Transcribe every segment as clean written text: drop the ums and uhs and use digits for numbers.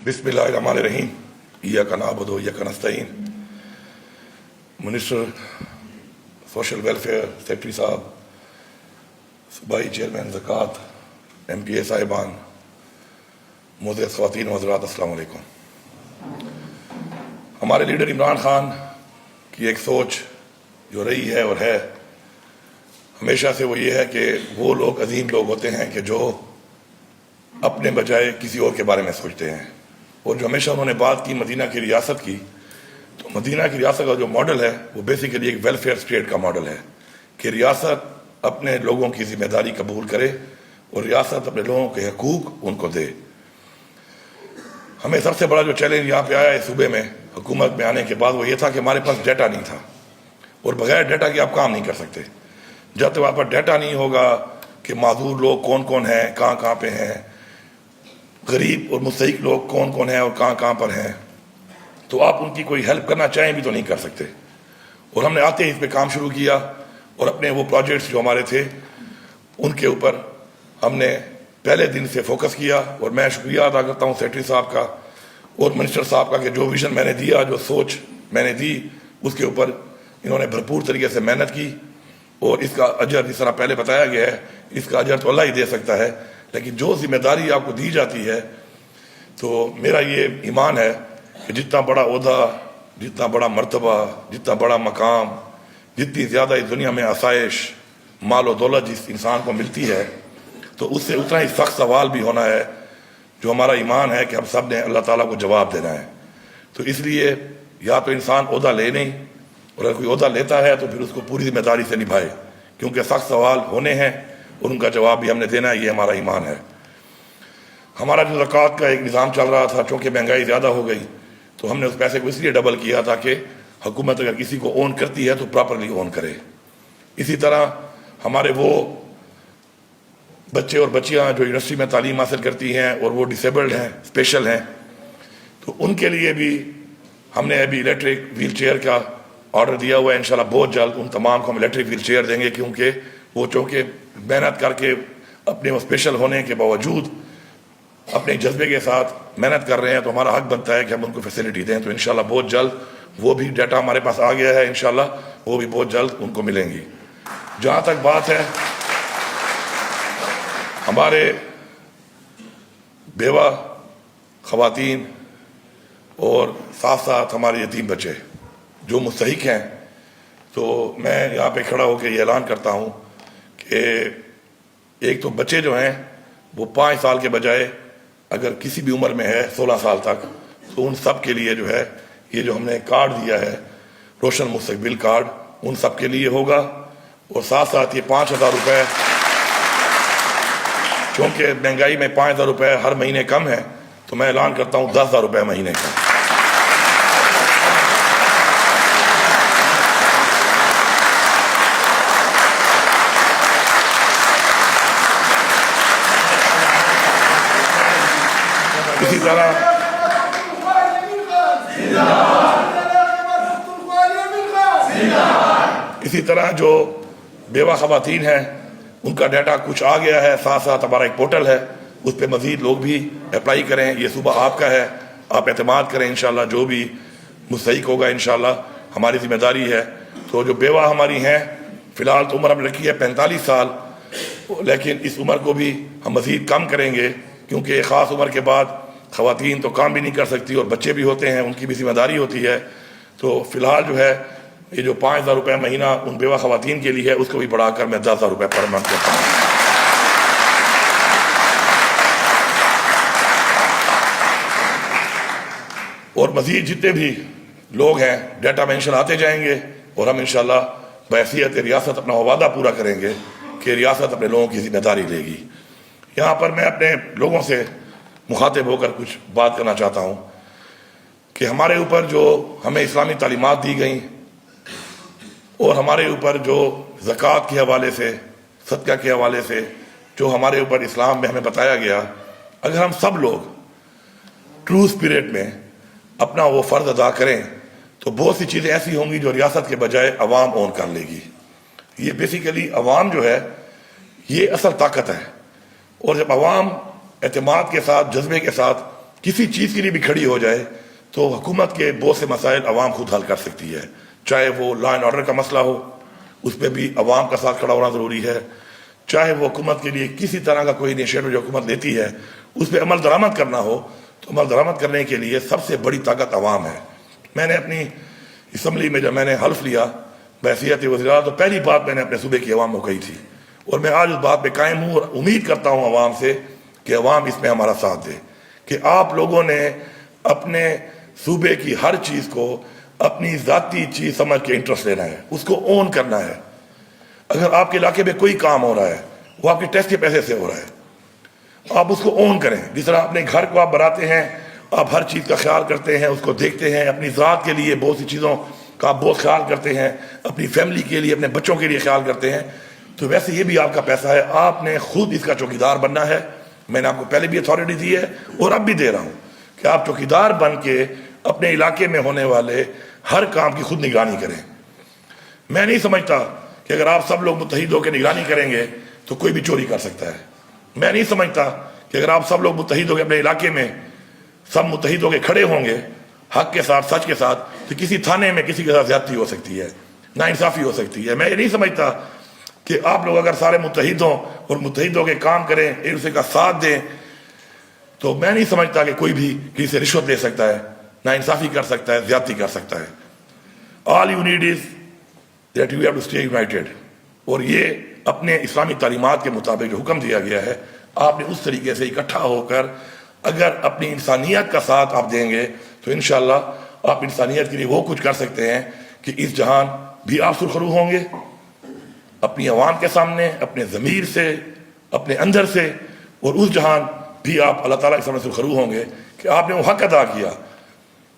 بسم اللہ الرحمن الرحیم ایاک نعبد و ایاک نستعین. منسٹر سوشل ویلفیئر سیکرٹری صاحب، صوبائی چیئرمین زکوٰۃ، ایم پی اے صاحبان، معزز خواتین و حضرات، السلام علیکم. ہمارے لیڈر عمران خان کی ایک سوچ جو رہی ہے اور ہے ہمیشہ سے، وہ یہ ہے کہ وہ لوگ عظیم لوگ ہوتے ہیں کہ جو اپنے بجائے کسی اور کے بارے میں سوچتے ہیں. اور جو ہمیشہ انہوں نے بات کی مدینہ کی ریاست کی، تو مدینہ کی ریاست کا جو ماڈل ہے وہ بیسیکلی ایک ویلفیئر اسٹیٹ کا ماڈل ہے کہ ریاست اپنے لوگوں کی ذمہ داری قبول کرے اور ریاست اپنے لوگوں کے حقوق ان کو دے. ہمیں سب سے بڑا جو چیلنج یہاں پہ آیا ہے صوبے میں حکومت میں آنے کے بعد، وہ یہ تھا کہ ہمارے پاس ڈیٹا نہیں تھا، اور بغیر ڈیٹا کے آپ کام نہیں کر سکتے. جب تک آپ پر ڈیٹا نہیں ہوگا کہ معذور لوگ کون کون ہیں، کہاں کہاں پہ ہیں، غریب اور مستحق لوگ کون کون ہیں اور کہاں کہاں پر ہیں، تو آپ ان کی کوئی ہیلپ کرنا چاہیں بھی تو نہیں کر سکتے. اور ہم نے آتے ہی اس پہ کام شروع کیا، اور اپنے وہ پروجیکٹس جو ہمارے تھے ان کے اوپر ہم نے پہلے دن سے فوکس کیا. اور میں شکریہ ادا کرتا ہوں سیکرٹری صاحب کا اور منسٹر صاحب کا کہ جو ویژن میں نے دیا، جو سوچ میں نے دی، اس کے اوپر انہوں نے بھرپور طریقے سے محنت کی. اور اس کا اجر جس طرح پہلے بتایا گیا ہے، اس کا اجر تو اللہ ہی دے سکتا ہے، لیکن جو ذمہ داری آپ کو دی جاتی ہے، تو میرا یہ ایمان ہے کہ جتنا بڑا عہدہ، جتنا بڑا مرتبہ، جتنا بڑا مقام، جتنی زیادہ اس دنیا میں آسائش، مال و دولت جس انسان کو ملتی ہے، تو اس سے اتنا ہی سخت سوال بھی ہونا ہے. جو ہمارا ایمان ہے کہ ہم سب نے اللہ تعالیٰ کو جواب دینا ہے. تو اس لیے یا تو انسان عہدہ لے نہیں، اور اگر کوئی عہدہ لیتا ہے تو پھر اس کو پوری ذمہ داری سے نبھائے، کیونکہ سخت سوال ہونے ہیں اور ان کا جواب بھی ہم نے دینا ہے. یہ ہمارا ایمان ہے. ہمارا جو زکوٰۃ کا ایک نظام چل رہا تھا، چونکہ مہنگائی زیادہ ہو گئی، تو ہم نے اس پیسے کو اس لیے ڈبل کیا تھا کہ حکومت اگر کسی کو اون کرتی ہے تو پراپرلی اون کرے. اسی طرح ہمارے وہ بچے اور بچیاں جو یونیورسٹی میں تعلیم حاصل کرتی ہیں اور وہ ڈسیبلڈ ہیں، اسپیشل ہیں، تو ان کے لیے بھی ہم نے ابھی الیکٹرک ویل چیئر کا آرڈر دیا ہوا ہے. انشاءاللہ بہت جلد ان تمام کو ہم الیکٹرک ویل چیئر دیں گے، کیونکہ وہ چونکہ محنت کر کے اپنے وہ اسپیشل ہونے کے باوجود اپنے جذبے کے ساتھ محنت کر رہے ہیں، تو ہمارا حق بنتا ہے کہ ہم ان کو فیسلٹی دیں. تو انشاءاللہ بہت جلد وہ بھی ڈیٹا ہمارے پاس آ گیا ہے، انشاءاللہ وہ بھی بہت جلد ان کو ملیں گی. جہاں تک بات ہے ہمارے بیوہ خواتین اور ساتھ ساتھ ہمارے یتیم بچے جو مستحق ہیں، تو میں یہاں پہ کھڑا ہو کے یہ اعلان کرتا ہوں کہ ایک تو بچے جو ہیں وہ 5 سال کے بجائے اگر کسی بھی عمر میں ہے 16 سال تک، تو ان سب کے لیے جو ہے یہ جو ہم نے کارڈ دیا ہے روشن مستقبل کارڈ، ان سب کے لیے ہوگا. اور ساتھ ساتھ یہ 5,000 روپے، چونکہ مہنگائی میں 5,000 روپے ہر مہینے کم ہے، تو میں اعلان کرتا ہوں 10,000 روپے مہینے کا. اسی طرح جو بیوہ خواتین ہیں ان کا ڈیٹا کچھ آ گیا ہے، ساتھ ساتھ ہمارا ایک پورٹل ہے، اس پہ مزید لوگ بھی اپلائی کریں. یہ صوبہ آپ کا ہے، آپ اعتماد کریں. انشاءاللہ جو بھی مستحق ہوگا انشاءاللہ ہماری ذمہ داری ہے. تو جو بیوہ ہماری ہیں، فی الحال تو عمر ہم نے رکھی ہے 45 سال، لیکن اس عمر کو بھی ہم مزید کم کریں گے، کیونکہ ایک خاص عمر کے بعد خواتین تو کام بھی نہیں کر سکتی اور بچے بھی ہوتے ہیں، ان کی بھی ذمہ داری ہوتی ہے. تو فی الحال جو ہے یہ جو 5,000 روپے مہینہ ان بیوہ خواتین کے لیے ہے، اس کو بھی بڑھا کر میں 10,000 روپے پر منتھ کرتا ہوں. اور مزید جتنے بھی لوگ ہیں ڈیٹا مینشن آتے جائیں گے، اور ہم انشاءاللہ بحیثیت ریاست اپنا وعدہ پورا کریں گے کہ ریاست اپنے لوگوں کی ذمہ داری لے گی. یہاں پر میں اپنے لوگوں سے مخاطب ہو کر کچھ بات کرنا چاہتا ہوں کہ ہمارے اوپر جو ہمیں اسلامی تعلیمات دی گئیں اور ہمارے اوپر جو زکوٰۃ کے حوالے سے، صدقہ کے حوالے سے جو ہمارے اوپر اسلام میں ہمیں بتایا گیا، اگر ہم سب لوگ ٹرو اسپرٹ میں اپنا وہ فرض ادا کریں تو بہت سی چیزیں ایسی ہوں گی جو ریاست کے بجائے عوام اون کر لے گی. یہ بیسیکلی عوام جو ہے یہ اصل طاقت ہے، اور جب عوام اعتماد کے ساتھ، جذبے کے ساتھ کسی چیز کے لیے بھی کھڑی ہو جائے تو حکومت کے بہت سے مسائل عوام خود حل کر سکتی ہے، چاہے وہ لا اینڈ آرڈر کا مسئلہ ہو، اس پہ بھی عوام کا ساتھ کھڑا ہونا ضروری ہے، چاہے وہ حکومت کے لیے کسی طرح کا کوئی انیشیٹو جو حکومت لیتی ہے اس پہ عمل درآمد کرنا ہو، تو عمل درآمد کرنے کے لیے سب سے بڑی طاقت عوام ہے۔ میں نے اپنی اسمبلی میں جب میں نے حلف لیا بحیثیت وزیر تو پہلی بات میں نے اپنے صوبے کی عوام کو کہی تھی، اور میں آج اس بات پہ قائم ہوں اور امید کرتا ہوں عوام سے کہ عوام اس میں ہمارا ساتھ دے، کہ آپ لوگوں نے اپنے صوبے کی ہر چیز کو اپنی ذاتی چیز سمجھ کے انٹرسٹ لینا ہے، اس کو اون کرنا ہے۔ اگر آپ کے علاقے میں کوئی کام ہو رہا ہے وہ آپ کے ٹیکس کے پیسے سے ہو رہا ہے، آپ اس کو اون کریں۔ جس طرح اپنے گھر کو آپ بناتے ہیں، آپ ہر چیز کا خیال کرتے ہیں، اس کو دیکھتے ہیں، اپنی ذات کے لیے بہت سی چیزوں کا آپ بہت خیال کرتے ہیں، اپنی فیملی کے لیے، اپنے بچوں کے لیے خیال کرتے ہیں، تو ویسے یہ بھی آپ کا پیسہ ہے، آپ نے خود اس کا چوکیدار بننا ہے۔ میں نے آپ کو پہلے بھی اتھارٹی دی ہے اور اب بھی دے رہا ہوں کہ آپ چوکیدار بن کے اپنے علاقے میں ہونے والے ہر کام کی خود نگرانی کریں۔ میں نہیں سمجھتا کہ اگر آپ سب لوگ متحد ہو کے نگرانی کریں گے تو کوئی بھی چوری کر سکتا ہے۔ میں نہیں سمجھتا کہ اگر آپ سب لوگ متحد ہو کے اپنے علاقے میں سب متحد ہو کے کھڑے ہوں گے حق کے ساتھ، سچ کے ساتھ، تو کسی تھانے میں کسی کے ساتھ زیادتی ہو سکتی ہے، ناانصافی ہو سکتی ہے۔ میں یہ نہیں سمجھتا کہ آپ لوگ اگر سارے متحد ہوں اور متحد ہو کے کام کریں، ایک دوسرے کا ساتھ دیں، تو میں نہیں سمجھتا کہ کوئی بھی کسی سے رشوت لے سکتا ہے، ناانصافی کر سکتا ہے، زیادتی کر سکتا ہے۔ All you need is that you have to stay united۔ اور یہ اپنے اسلامی تعلیمات کے مطابق جو حکم دیا گیا ہے، آپ نے اس طریقے سے اکٹھا ہو کر اگر اپنی انسانیت کا ساتھ آپ دیں گے تو انشاءاللہ آپ انسانیت کے لیے وہ کچھ کر سکتے ہیں کہ اس جہان بھی آپ سرخرو ہوں گے، اپنی عوام کے سامنے، اپنے ضمیر سے، اپنے اندر سے، اور اس جہان بھی آپ اللہ تعالیٰ کے سامنے سرخرو ہوں گے کہ آپ نے وہ حق ادا کیا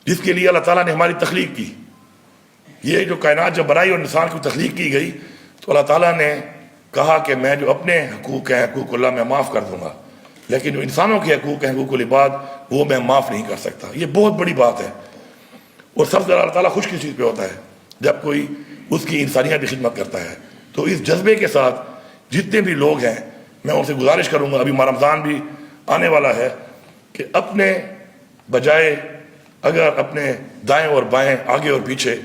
جس کے لیے اللہ تعالیٰ نے ہماری تخلیق کی۔ یہ جو کائنات جب بنائی اور انسان کی تخلیق کی گئی تو اللہ تعالیٰ نے کہا کہ میں جو اپنے حقوق ہیں، حقوق اللہ میں معاف کر دوں گا، لیکن جو انسانوں کے حقوق ہیں، حقوق العباد، وہ میں معاف نہیں کر سکتا۔ یہ بہت بڑی بات ہے، اور سب سے زیادہ اللہ تعالیٰ خوش کس چیز پہ ہوتا ہے؟ جب کوئی اس کی انسانیت کی خدمت کرتا ہے۔ تو اس جذبے کے ساتھ جتنے بھی لوگ ہیں میں ان سے گزارش کروں گا، ابھی ماہ رمضان بھی آنے والا ہے، کہ اپنے بجائے اگر اپنے دائیں اور بائیں، آگے اور پیچھے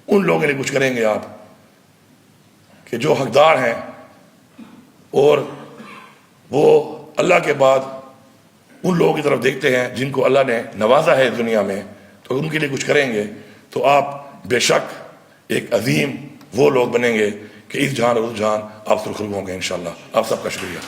ان لوگوں کے لیے کچھ کریں گے آپ کہ جو حقدار ہیں اور وہ اللہ کے بعد ان لوگوں کی طرف دیکھتے ہیں جن کو اللہ نے نوازا ہے دنیا میں، تو ان کے لیے کچھ کریں گے تو آپ بے شک ایک عظیم وہ لوگ بنیں گے کہ اس جہان اور اس جہان آپ سرخرو ہوں گے انشاءاللہ۔ آپ سب کا شکریہ۔